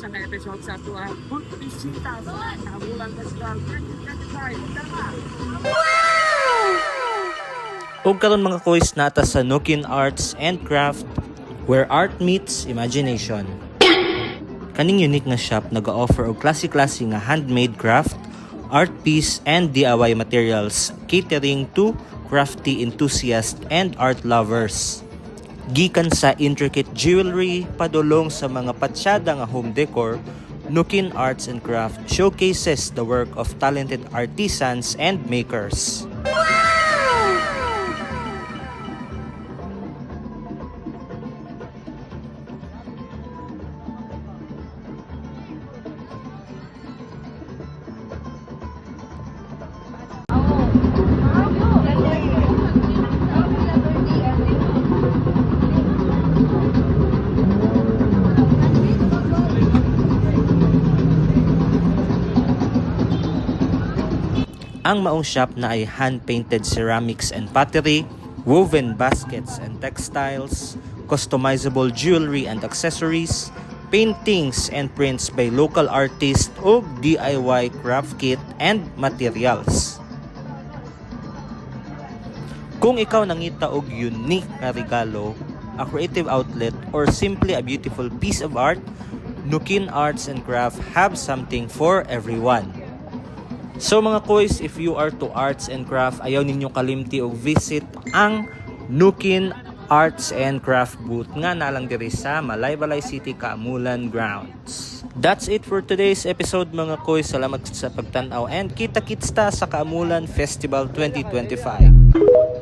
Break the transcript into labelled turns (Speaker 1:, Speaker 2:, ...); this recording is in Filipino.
Speaker 1: sa episode sa tuwa. Good bisita sa Kamulan Festival 2025. Tama!
Speaker 2: Ug karon mga kois nata sa Nukin Arts and Craft where art meets imagination. Kaning unique nga shop naga-offer og klase-klase nga handmade craft, art piece and DIY materials catering to crafty enthusiasts and art lovers. Gikan sa intricate jewelry padulong sa mga patsyada nga home decor, Nukin Arts and Craft showcases the work of talented artisans and makers. Ang maong shop na ay hand-painted ceramics and pottery, woven baskets and textiles, customizable jewelry and accessories, paintings and prints by local artists ug DIY craft kit and materials. Kung ikaw nangita og unique na regalo, a creative outlet, or simply a beautiful piece of art, Nukin Arts and Craft have something for everyone. So mga kois, if you are to arts and craft, ayaw ninyo kalimti og visit ang Nukin Arts and Craft booth nga nalang diri sa Malaybalay City, Kaamulan Grounds. That's it for today's episode mga kois. Salamat sa pagtan-aw and kita-kits ta sa Kaamulan Festival 2025.